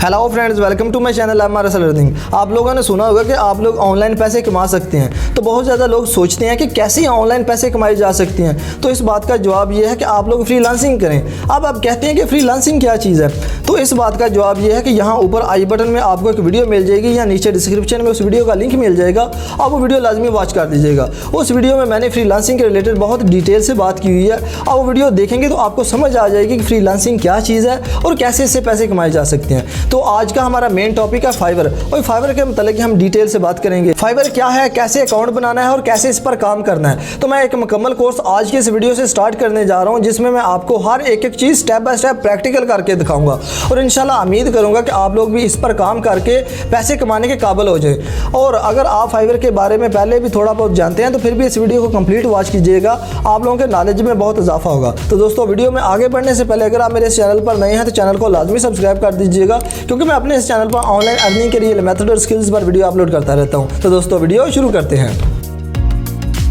Hello friends, welcome to my channel MRSL earning. आप लोगों ने सुना होगा कि आप लोग ऑनलाइन पैसे कमा सकते हैं। तो बहुत ज़्यादा लोग सोचते हैं कि कैसे ऑनलाइन पैसे कमाए जा सकते हैं। तो इस बात का जवाब ये है कि आप लोग फ्रीलांसिंग करें। अब आप कहते हैं कि फ्रीलांसिंग क्या चीज़ है, तो इस बात का जवाब ये है कि यहाँ ऊपर आई बटन में आपको एक वीडियो मिल जाएगी या नीचे डिस्क्रिप्शन में उस वीडियो का लिंक मिल जाएगा। आप वो वीडियो लाजमी वॉच कर दीजिएगा। उस वीडियो में मैंने फ्रीलांसिंग के रिलेटेड बहुत डिटेल से बात की हुई है। आप वो वीडियो देखेंगे तो आपको समझ आ जाएगी कि फ्रीलांसिंग क्या चीज़ है और कैसे इससे पैसे कमाए जा सकते हैं। तो आज का हमारा मेन टॉपिक है फाइवर, और फाइवर के मतलब हम डिटेल से बात करेंगे। फाइवर क्या है, कैसे अकाउंट बनाना है और कैसे इस पर काम करना है। तो मैं एक मुकम्मल कोर्स आज के इस वीडियो से स्टार्ट करने जा रहा हूं, जिसमें मैं आपको हर एक चीज़ स्टेप बाय स्टेप प्रैक्टिकल करके दिखाऊंगा और इंशाल्लाह उम्मीद करूंगा कि आप लोग भी इस पर काम करके पैसे कमाने के काबिल हो जाए। और अगर आप फाइवर के बारे में पहले भी थोड़ा बहुत जानते हैं तो फिर भी इस वीडियो को कंप्लीट वॉच कीजिएगा, आप लोगों के नॉलेज में बहुत इजाफा होगा। तो दोस्तों, वीडियो में आगे बढ़ने से पहले अगर आप मेरे चैनल पर नए हैं तो चैनल को लाजमी सब्सक्राइब कर दीजिएगा, क्योंकि मैं अपने इस चैनल पर ऑनलाइन अर्निंग के लिए मेथड और स्किल्स पर वीडियो अपलोड करता रहता हूं। तो दोस्तों, वीडियो शुरू करते हैं।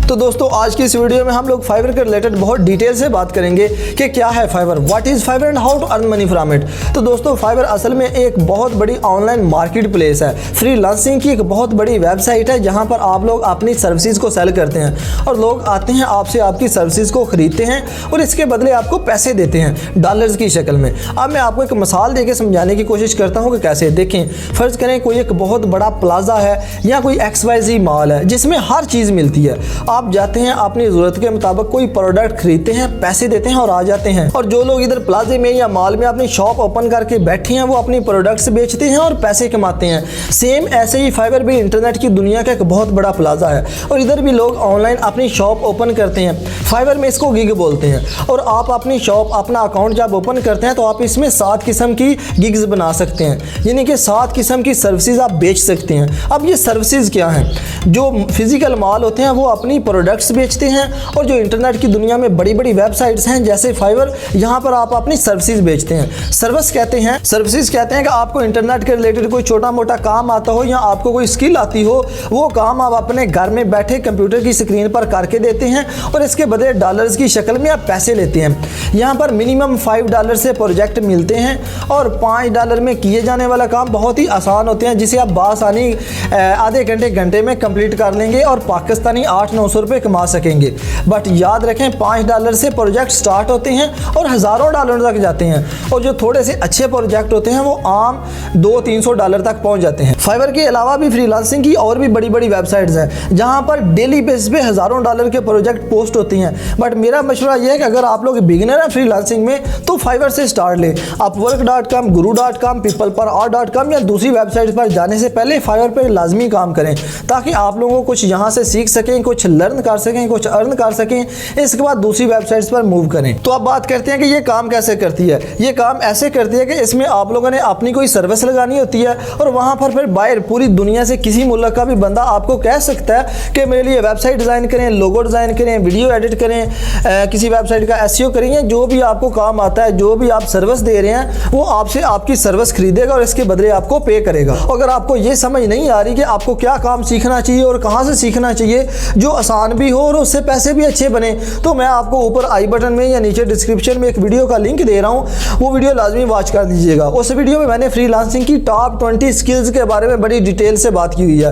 तो दोस्तों, आज की इस वीडियो में हम लोग फाइवर के रिलेटेड बहुत डिटेल से बात करेंगे कि क्या है Fiverr, what is Fiverr and how to earn money from it. तो दोस्तों, फाइवर असल में एक बहुत बड़ी ऑनलाइन मार्केट प्लेस है। फ्रीलांसिंग की एक बहुत बड़ी वेबसाइट है जहां पर आप लोग अपनी सर्विसेज को सेल करते हैं और लोग आते हैं आपसे आपकी सर्विसेज को खरीदते हैं और इसके बदले आपको पैसे देते हैं डॉलर्स की शक्ल में। अब मैं आपको एक मिसाल देकर समझाने की कोशिश करता हूँ कि कैसे। देखें, फ़र्ज़ करें कोई एक बहुत बड़ा प्लाजा है या कोई XYZ मॉल है जिसमें हर चीज़ मिलती है। आप जाते हैं, अपनी ज़रूरत के मुताबिक कोई प्रोडक्ट खरीदते हैं, पैसे देते हैं और आ जाते हैं। और जो लोग इधर प्लाजे में या मॉल में अपनी शॉप ओपन करके बैठे हैं वो अपनी प्रोडक्ट्स बेचते हैं और पैसे कमाते हैं। सेम ऐसे ही फाइवर भी इंटरनेट की दुनिया का एक बहुत बड़ा प्लाजा है और इधर भी लोग ऑनलाइन अपनी शॉप ओपन करते हैं। फाइवर में इसको गिग बोलते हैं। और आप अपनी शॉप, अपना अकाउंट जब ओपन करते हैं तो आप इसमें 7 किस्म की गिग्स बना सकते हैं, यानी कि 7 किस्म की सर्विसेज आप बेच सकते हैं। अब ये सर्विसेज क्या हैं? जो फिजिकल मॉल होते हैं वो अपनी प्रोडक्ट्स बेचते हैं और जो इंटरनेट की दुनिया में बड़ी बड़ी वेबसाइट्स हैं जैसे फाइवर, यहाँ पर आप अपनी सर्विसेज बेचते हैं। सर्विसेज कहते हैं कि आपको इंटरनेट के रिलेटेड कोई छोटा मोटा काम आता हो या आपको कोई स्किल आती हो, वो काम आप अपने घर में बैठे कंप्यूटर की स्क्रीन पर करके देते हैं और इसके बदले डॉलर्स की शक्ल में आप पैसे लेते हैं। यहाँ पर मिनिमम $5 से प्रोजेक्ट मिलते हैं और $5 में किए जाने वाला काम बहुत ही आसान होते हैं, जिसे आप बासानी आधे घंटे में कंप्लीट कर लेंगे और पाकिस्तानी 800-900 रुपये कमा सकेंगे। बट याद रखें, $5 से प्रोजेक्ट स्टार्ट होते हैं और हज़ारों डॉलर तक जाते हैं और जो थोड़े से अच्छे प्रोजेक्ट होते हैं वो आम $200-300 तक पहुंच जाते हैं। फाइवर के अलावा भी फ्रीलांसिंग की और भी बड़ी बड़ी वेबसाइट्स हैं जहां पर डेली बेसिस पे हज़ारों डॉलर के प्रोजेक्ट पोस्ट होते हैं। बट मेरा मशवरा यह है कि अगर आप लोग बिगिनर हैं फ्रीलांसिंग में तो फाइवर से स्टार्ट लें। upwork.com, guru.com, peopleperhour.com या दूसरी वेबसाइट पर जाने से पहले फाइवर पर लाजमी काम करें, ताकि आप लोगों को कुछ यहाँ से सीख सकें, कुछ लर्न कर सकें, कुछ अर्न कर सकें। इसके बाद दूसरी वेबसाइट्स पर मूव करें। तो अब बात करते हैं कि ये काम कैसे करती है। ये काम ऐसे करती है कि इसमें आप लोगों ने अपनी कोई सर्विस लगानी होती है और वहाँ पर फिर बाहर पूरी दुनिया से किसी मुल्क का भी बंदा आपको कह सकता है कि मेरे लिए वेबसाइट डिज़ाइन करें, लोगो डिज़ाइन करें, वीडियो एडिट करें, किसी वेबसाइट का SEO करें, या जो भी आपको काम आता है, जो भी आप सर्विस दे रहे हैं वो आपसे आपकी सर्विस खरीदेगा और इसके बदले आपको पे करेगा। अगर आपको ये समझ नहीं आ रही कि आपको क्या काम सीखना चाहिए और कहाँ से सीखना चाहिए जो आसान भी हो और उससे पैसे भी अच्छे बने, तो मैं आपको ऊपर आई बटन में या नीचे डिस्क्रिप्शन में एक वीडियो का लिंक दे रहा हूँ, वो वीडियो लाजमी वॉच कर दीजिएगा। उस वीडियो में मैंने फ्रीलांसिंग की टॉप 20 स्किल्स के बारे में बड़ी डिटेल से बात की हुई है।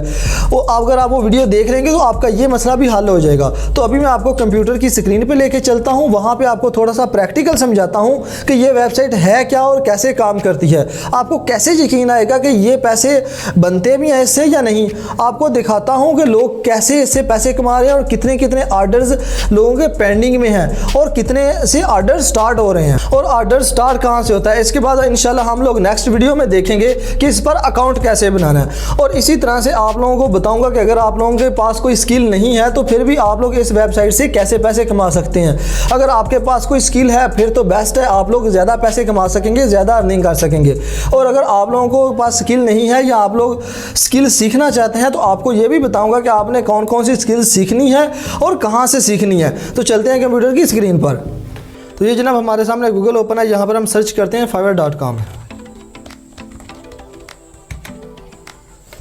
वो अगर आप वो वीडियो देख लेंगे तो आपका ये मसला भी हल हो जाएगा। तो अभी मैं आपको कंप्यूटर की स्क्रीन पर लेके चलता हूँ, वहाँ पर आपको थोड़ा सा प्रैक्टिकल समझाता हूँ कि ये वेबसाइट है क्या और कैसे काम करती है। आपको कैसे यकीन आएगा कि ये पैसे बनते भी हैं इससे या नहीं। आपको दिखाता हूँ कि लोग कैसे इससे पैसे कमा रहे हैं और कितने कितने ऑर्डर्स लोगों के पेंडिंग में हैं और कितने से ऑर्डर स्टार्ट हो रहे हैं और ऑर्डर स्टार्ट कहां से होता है। इसके बाद इंशाल्लाह हम लोग नेक्स्ट वीडियो में देखेंगे कि इस पर अकाउंट कैसे बनाना है। और इसी तरह से आप लोगों को बताऊंगा कि अगर आप लोगों के पास कोई स्किल नहीं है तो फिर भी आप लोग इस वेबसाइट से कैसे पैसे कमा सकते हैं। अगर आपके पास कोई स्किल है फिर तो बेस्ट है, आप लोग ज़्यादा पैसे कमा सकेंगे, ज़्यादा अर्निंग कर सकेंगे। और अगर आप लोगों को पास स्किल नहीं है या आप लोग स्किल सीखना चाहते हैं तो आपको ये भी बताऊँगा कि आपने कौन कौन सी स्किल सीखनी है और कहाँ से सीखनी है। तो चलते हैं कंप्यूटर की स्क्रीन पर। तो ये जनाब हमारे सामने गूगल ओपन है, यहाँ पर हम सर्च करते हैं fiverr.com।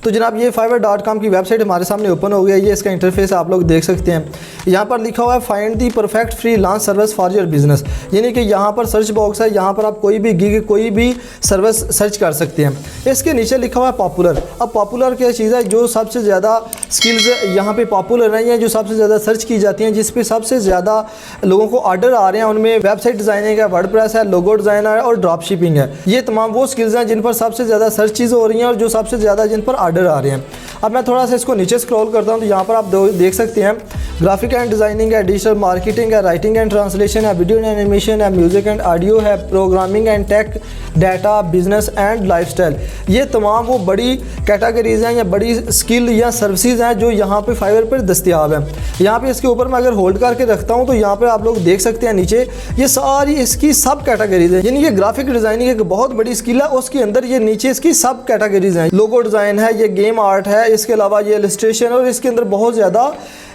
तो जनाब ये fiverr.com की वेबसाइट हमारे सामने ओपन हो गया। ये इसका इंटरफेस आप लोग देख सकते हैं। यहाँ पर लिखा हुआ है find the perfect freelance service for your business, यानी कि यहाँ पर सर्च बॉक्स है, यहाँ पर आप कोई भी गिग कोई भी सर्विस सर्च कर सकते हैं। इसके नीचे लिखा हुआ है पॉपुलर। अब पॉपुलर क्या चीज़ है, जो सबसे ज़्यादा स्किल्स यहाँ पे पॉपुलर नहीं है, जो सबसे ज़्यादा सर्च की जाती हैं, जिस पे सबसे ज़्यादा लोगों को ऑर्डर आ रहे हैं, उनमें वेबसाइट डिज़ाइनिंग है, वर्डप्रेस है, लोगो डिज़ाइन है और ड्रॉप शिपिंग है। ये तमाम वो स्किल्स हैं जिन पर सबसे ज़्यादा सर्च चीज़ें हो रही हैं और जो सबसे ज़्यादा जिन पर ऑर्डर आ रहे हैं। अब मैं थोड़ा सा इसको नीचे स्क्रॉल करता हूँ तो यहाँ पर आप देख सकते हैं ग्राफिक एंड डिज़ाइनिंग है, डिजिटल मार्केटिंग है, राइटिंग एंड ट्रांसलेशन है, वीडियो एंड एनिमेशन है, म्यूज़िक एंड ऑडियो है, programming and tech, data, business and lifestyle. ये तमाम वो बड़ी कैटेगरीज हैं या बड़ी स्किल या सर्विसेज हैं जो यहाँ पे फाइवर पर दस्तियाब है। यहाँ पे इसके ऊपर मैं अगर होल्ड करके रखता हूँ तो यहाँ पे आप लोग देख सकते हैं नीचे ये सारी इसकी सब कैटेगरीज है, यानी ये ग्राफिक डिज़ाइनिंग एक बहुत बड़ी स्किल है, उसके अंदर ये नीचे इसकी सब कैटेगरीज हैं। लोगो डिज़ाइन है, ये गेम आर्ट है, इसके अलावा ये इलस्ट्रेशन और इसके अंदर बहुत ज़्यादा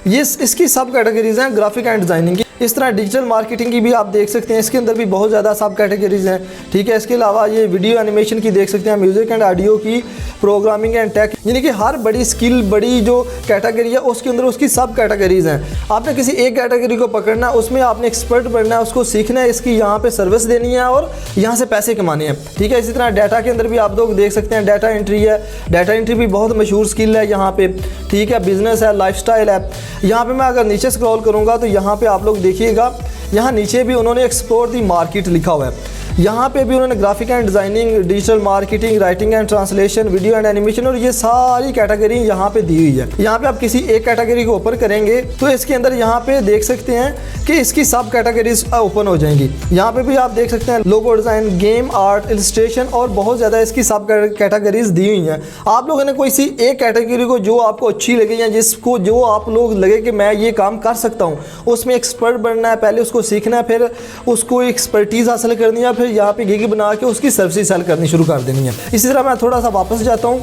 ये इसकी सब कैटेगरीज हैं ग्राफिक एंड डिज़ाइनिंग की। इस तरह डिजिटल मार्केटिंग की भी आप देख सकते हैं, इसके अंदर भी बहुत ज़्यादा सब कैटेगरीज हैं, ठीक है। इसके अलावा ये वीडियो एनिमेशन की देख सकते हैं, म्यूज़िक एंड ऑडियो की, प्रोग्रामिंग एंड टेक, यानी कि हर बड़ी स्किल बड़ी जो कैटेगरी है उसके अंदर उसकी सब कैटेगरीज हैं। आपने किसी एक कैटेगरी को पकड़ना है, उसमें आपने एक्सपर्ट बनना है, उसको सीखना है, इसकी यहाँ पे सर्विस देनी है और यहाँ से पैसे कमाने हैं, ठीक है। इसी तरह डाटा के अंदर भी आप लोग देख सकते हैं डाटा एंट्री है, डाटा एंट्री भी बहुत मशहूर स्किल है यहाँ पे, ठीक है। बिजनेस है, लाइफस्टाइल है। यहाँ पे मैं अगर नीचे स्क्रॉल करूँगा तो यहाँ पे आप लोग देखिएगा, यहाँ नीचे भी उन्होंने एक्सप्लोर दी मार्केट लिखा हुआ है। यहाँ पे भी उन्होंने graphic and designing, digital marketing, writing and translation, video and animation और ये सारी कैटेगरी यहाँ पे दी हुई है। यहाँ पे आप किसी एक कैटेगरी को ओपन करेंगे तो इसके अंदर यहाँ पे देख सकते हैं कि इसकी सब कैटेगरीज ओपन हो जाएंगी। यहाँ पे भी आप देख सकते हैं logo design, game art, illustration और बहुत ज़्यादा इसकी सब कैटेगरीज दी हुई हैं। आप लोगों ने कोई सी एक कैटेगरी को जो आपको अच्छी लगे या जिसको जो आप लोग लगे कि मैं ये काम कर सकता हूँ, उसमें एक्सपर्ट बनना है, पहले उसको सीखना है, फिर उसको एक्सपर्टीज़ हासिल करनी है, फिर यहाँ पे गिग बना के उसकी सर्विस सेल करनी शुरू कर देनी है। इसी तरह मैं थोड़ा सा वापस जाता हूँ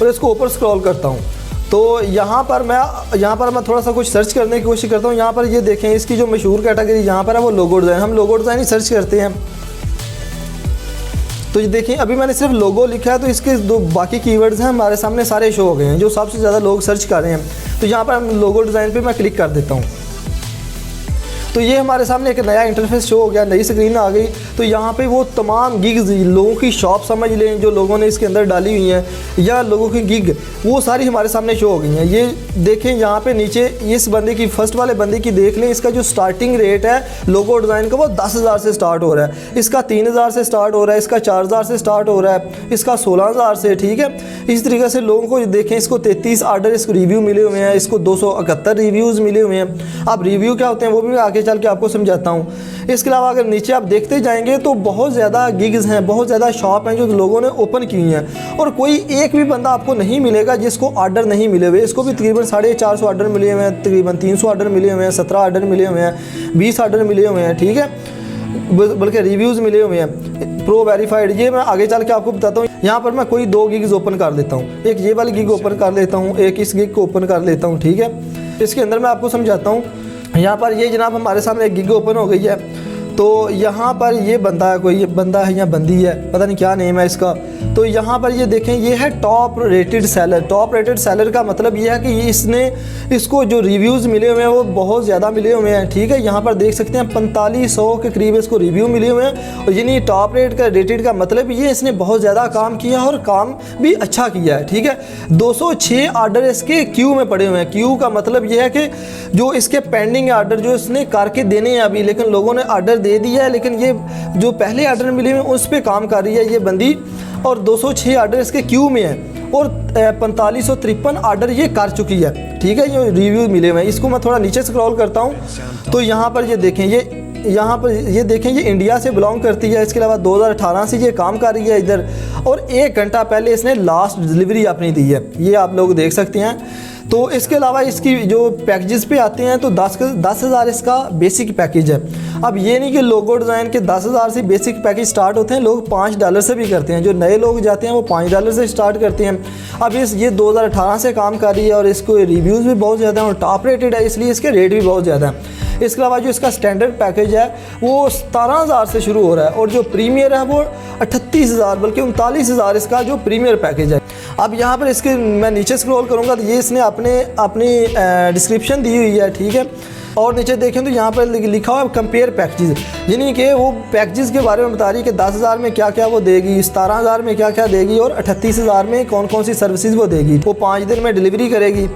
और इसको ऊपर स्क्रॉल करता हूँ तो यहाँ पर मैं थोड़ा सा कुछ सर्च करने की कोशिश करता हूँ। यहाँ पर ये देखें इसकी जो मशहूर कैटेगरी यहाँ पर है वो लोगो डिज़ाइन। हम लोगो डिज़ाइन ही सर्च करते हैं तो ये देखिए अभी मैंने सिर्फ लोगो लिखा है तो इसके दो बाकी कीवर्ड्स हैं हमारे सामने सारे शो हो गए हैं जो सबसे ज़्यादा लोग सर्च कर रहे हैं। तो यहाँ पर हम लोगो डिज़ाइन पे मैं क्लिक कर देता हूँ तो ये हमारे सामने एक नया इंटरफेस शो हो गया, नई स्क्रीन आ गई। तो यहाँ पे वो तमाम गिग्स, लोगों की शॉप समझ लें जो लोगों ने इसके अंदर डाली हुई हैं या लोगों की गिग, वो सारी हमारे सामने शो हो गई हैं। ये देखें यहाँ पे नीचे इस बंदे की, फर्स्ट वाले बंदे की देख लें, इसका जो स्टार्टिंग रेट है लोगो डिज़ाइन का वो 10,000 से स्टार्ट हो रहा है, इसका 3,000 से स्टार्ट हो रहा है, इसका 4,000 से स्टार्ट हो रहा है, इसका 16,000 से, ठीक है। इस तरीके से लोगों को देखें, इसको 33 ऑर्डर, इसको रिव्यू मिले हुए हैं, इसको 271 रिव्यूज़ मिले हुए हैं। अब रिव्यू क्या होते हैं वो भी मैं आगे चल के आपको समझाता हूँ। इसके अलावा अगर नीचे आप देखते जाएंगे तो बहुत ज़्यादा गिग्स हैं, बहुत ज़्यादा शॉप हैं जो लोगों ने ओपन की हुई हैं और कोई एक भी बंदा आपको नहीं मिलेगा जिसको ऑर्डर नहीं मिले हुए। इसको भी तकरीबन 450 ऑर्डर मिले हुए हैं, तकरीबन 300 ऑर्डर मिले हुए हैं, 17 ऑर्डर मिले हुए हैं, 20 ऑर्डर मिले हुए हैं, ठीक है, बल्कि रिव्यूज़ मिले हुए हैं, प्रो वेरीफाइड। ये मैं आगे चल के आपको बताता हूँ। यहाँ पर मैं कोई 2 गिग्स ओपन कर लेता हूँ, एक ये वाली गिग ओपन कर लेता हूँ, एक इस गिग को ओपन कर लेता हूँ, ठीक है। इसके अंदर मैं आपको समझाता हूँ। यहाँ पर ये जनाब हमारे सामने एक गिग ओपन हो गई है। तो यहाँ पर ये बंदा है, कोई ये बंदा है या बंदी है, पता नहीं क्या नेम है इसका। तो यहाँ पर ये देखें, ये है top rated seller. Top rated seller का मतलब ये है कि इसको जो रिव्यूज़ मिले हुए हैं वो बहुत ज़्यादा मिले हुए हैं, ठीक है। यहाँ पर देख सकते हैं 4500 के करीब इसको रिव्यू मिले हुए हैं और यानी टॉप रेटेड का मतलब ये इसने बहुत ज़्यादा काम किया और काम भी अच्छा किया है, ठीक है। 206 ऑर्डर इसके क्यू में पड़े हुए हैं। क्यू का मतलब ये है कि जो इसके पेंडिंग ऑर्डर जो इसने करके देने हैं अभी, लेकिन लोगों ने ऑर्डर दे दिया है, लेकिन ये जो पहले ऑर्डर मिले हुए हैं उस पर काम कर रही है ये बंदी और 206 ऑर्डर इसके क्यू में है और 4553 ऑर्डर ये कर चुकी है, ठीक है। ये रिव्यू मिले हुए हैं। इसको मैं थोड़ा नीचे स्क्रॉल करता हूँ तो यहाँ पर ये देखें, यहाँ पर ये देखें, ये इंडिया से बिलोंग करती है। इसके अलावा 2018 से ये काम कर रही है इधर और 1 घंटा पहले इसने लास्ट डिलीवरी अपनी दी है, ये आप लोग देख सकते हैं। तो इसके अलावा इसकी जो पैकेजेस पे आते हैं तो 10,000 इसका बेसिक पैकेज है। अब ये नहीं कि लोगो डिज़ाइन के 10,000 से बेसिक पैकेज स्टार्ट होते हैं, लोग $5 से भी करते हैं। जो नए लोग जाते हैं वो $5 से स्टार्ट करते हैं। अब ये 2018 से काम कर रही है और इसको रिव्यूज़ भी बहुत ज़्यादा हैं और टॉप रेटेड है, इसलिए इसके रेट भी बहुत ज़्यादा हैं। इसके अलावा जो इसका स्टैंडर्ड पैकेज है वो 17,000 से शुरू हो रहा है और जो प्रीमियर है वो 38,000 बल्कि 39,000 इसका जो प्रीमियर पैकेज है। अब यहाँ पर इसके मैं नीचे स्क्रॉल करूँगा तो ये इसने अपनी डिस्क्रिप्शन दी हुई है, ठीक है। और नीचे देखें तो यहाँ पर लिखा हुआ है कंपेयर पैकेजेस, यानी कि वो पैकेजेस के बारे में बता रही है कि 10,000 में क्या क्या वो देगी, 17,000 में क्या क्या देगी और 38,000 में कौन कौन सी सर्विसेज वो देगी। वो 5 दिन में डिलीवरी करेगी।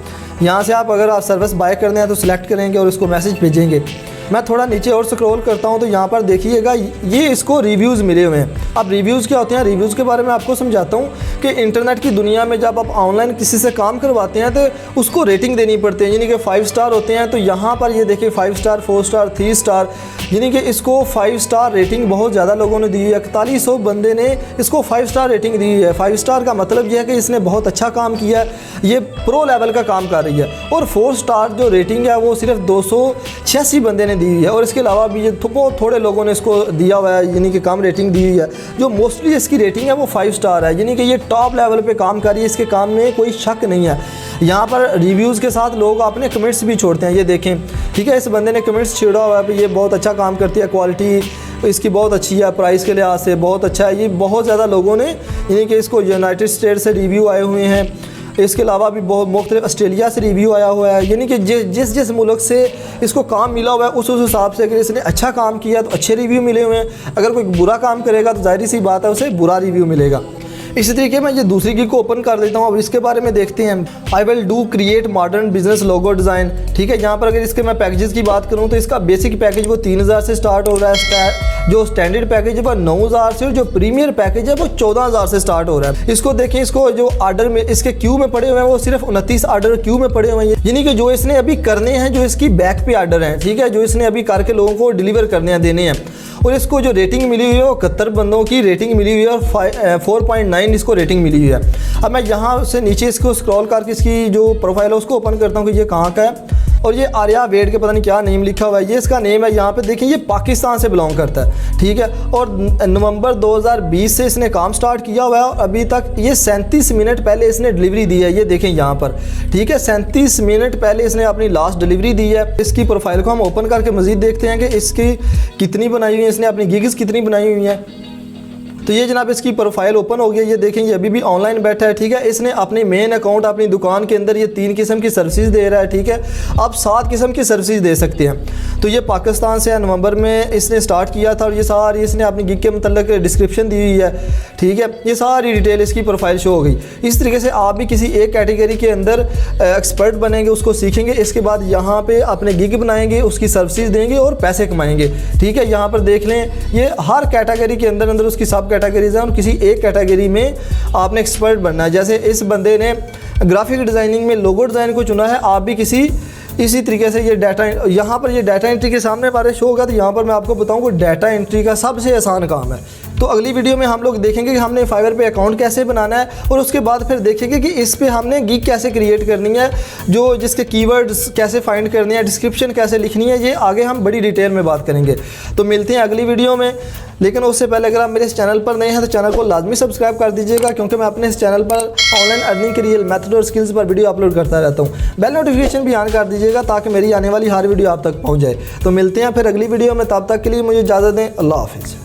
यहाँ से अगर आप सर्विस बाय करने हैं तो सिलेक्ट करेंगे और उसको मैसेज भेजेंगे। मैं थोड़ा नीचे और स्क्रॉल करता हूँ तो यहाँ पर देखिएगा ये इसको रिव्यूज़ मिले हुए हैं। अब रिव्यूज़ क्या होते हैं, रिव्यूज़ के बारे में आपको समझाता हूँ कि इंटरनेट की दुनिया में जब आप ऑनलाइन किसी से काम करवाते हैं तो उसको रेटिंग देनी पड़ती है, यानी कि 5 स्टार होते हैं। तो यहाँ पर ये देखिए 5 स्टार, 4 स्टार, 3 स्टार, यानी कि इसको 5 स्टार रेटिंग बहुत ज़्यादा लोगों ने दी है। 4100 बंदे ने इसको 5 स्टार रेटिंग दी है। 5 स्टार का मतलब यह है कि इसने बहुत अच्छा काम किया है, ये प्रो लेवल का काम कर रही है। और 4 स्टार जो रेटिंग है वो सिर्फ 286 बंदे ने दी है और इसके अलावा भी ये बहुत थोड़े लोगों ने इसको दिया हुआ है, यानी कि कम रेटिंग दी हुई है। जो मोस्टली इसकी रेटिंग है वो 5 स्टार है, यानी कि ये टॉप लेवल पे काम कर रही है, इसके काम में कोई शक नहीं है। यहाँ पर रिव्यूज़ के साथ लोग अपने कमेंट्स भी छोड़ते हैं, ये देखें, ठीक है। इस बंदे ने कमेंट्स छेड़ा हुआ है कि ये बहुत अच्छा काम करती है, क्वालिटी इसकी बहुत अच्छी है, प्राइस के लिहाज से बहुत अच्छा है। ये बहुत ज़्यादा लोगों ने, यानी कि इसको यूनाइटेड स्टेट से रिव्यू आए हुए हैं, इसके अलावा भी बहुत मुख्तलिफ ऑस्ट्रेलिया से रिव्यू आया हुआ है, यानी कि जिस मुल्क से इसको काम मिला हुआ है उस हिसाब से अगर इसने अच्छा काम किया तो अच्छे रिव्यू मिले हुए हैं। अगर कोई बुरा काम करेगा तो जाहिर सी बात है उसे बुरा रिव्यू मिलेगा। इसी तरीके मैं ये दूसरी गिग को ओपन कर देता हूँ। अब इसके बारे में देखते हैं। I will do create modern business logo design, ठीक है। यहाँ पर अगर इसके मैं पैकेजेस की बात करूँ तो इसका बेसिक पैकेज वो 3,000 से स्टार्ट हो रहा है, जो स्टैंडर्ड पैकेज है वो 9,000 से और जो प्रीमियर पैकेज है वो 14,000 से स्टार्ट हो रहा है। इसको देखें, इसको जो आर्डर में इसके क्यू में पड़े हुए हैं वो सिर्फ 29 आर्डर क्यू में पड़े हुए हैं, यानी कि जो इसने अभी करने हैं, जो इसकी बैक पे आर्डर हैं, ठीक है, जो इसने अभी करके लोगों को डिलीवर करने हैं, देने हैं। और इसको जो रेटिंग मिली हुई है वो 71 बंदों की रेटिंग मिली हुई है और 4.9 इसको रेटिंग मिली हुई है। अब मैं यहाँ से नीचे इसको स्क्रॉल करके इसकी जो प्रोफाइल है उसको ओपन करता हूँ कि ये कहाँ का है। और ये आर्या वेड के पता नहीं क्या नेम लिखा हुआ है, ये इसका नेम है। यहाँ पे देखिए ये पाकिस्तान से बिलोंग करता है, ठीक है। और नवंबर 2020 से इसने काम स्टार्ट किया हुआ है और अभी तक ये 37 मिनट पहले इसने डिलीवरी दी है, ये देखें यहाँ पर, ठीक है। 37 मिनट पहले इसने अपनी लास्ट डिलीवरी दी है। इसकी प्रोफाइल को हम ओपन करके मज़ीद देखते हैं कि इसकी कितनी बनाई हुई है, इसने अपनी गिग्स कितनी बनाई हुई हैं। तो ये जनाब इसकी प्रोफाइल ओपन हो गई, ये देखें ये अभी भी ऑनलाइन बैठा है, ठीक है। इसने अपने मेन अकाउंट अपनी दुकान के अंदर ये 3 किस्म की सर्विसेज दे रहा है, ठीक है। आप 7 किस्म की सर्विसेज दे सकते हैं। तो ये पाकिस्तान से नवंबर में इसने स्टार्ट किया था और ये सारी इसने अपनी गिग के मतलब डिस्क्रिप्शन दी हुई है, ठीक है। ये सारी डिटेल इसकी प्रोफाइल शो हो गई। इस तरीके से आप भी किसी एक कैटेगरी के अंदर एक्सपर्ट बनेंगे, उसको सीखेंगे, इसके बाद यहाँ पर अपने गिग बनाएंगे, उसकी सर्विसेज देंगे और पैसे कमाएंगे, ठीक है। यहाँ पर देख लें ये हर कैटेगरी के अंदर उसकी सब कैटेगरीज हैं और किसी एक कैटेगरी में आपने एक्सपर्ट बनना है। जैसे इस बंदे ने ग्राफिक डिज़ाइनिंग में लोगो डिज़ाइन को चुना है, आप भी इसी तरीके से ये डाटा, यहाँ पर ये डाटा एंट्री के सामने हमारे शो होगा। तो यहाँ पर मैं आपको बताऊँ कि डाटा एंट्री का सबसे आसान काम है। तो अगली वीडियो में हम लोग देखेंगे कि हमने फाइवर पे अकाउंट कैसे बनाना है और उसके बाद फिर देखेंगे कि इस पे हमने गिग कैसे क्रिएट करनी है, जो जिसके कीवर्ड्स कैसे फाइंड करने हैं, डिस्क्रिप्शन कैसे लिखनी है, ये आगे हम बड़ी डिटेल में बात करेंगे। तो मिलते हैं अगली वीडियो में, लेकिन उससे पहले अगर आप मेरे इस चैनल पर नए हैं तो चैनल को लाजमी सब्सक्राइब कर दीजिएगा, क्योंकि मैं अपने इस चैनल पर ऑनलाइन अर्निंग के रियल मेथड और स्किल्स पर वीडियो अपलोड करता रहता हूँ। बेल नोटिफिकेशन भी ऑन कर दीजिएगा ताकि मेरी आने वाली हर वीडियो आप तक पहुँच जाए। तो मिलते हैं फिर अगली वीडियो में, तब तक के लिए मुझे इजाज़त दें। अल्लाह हाफिज़।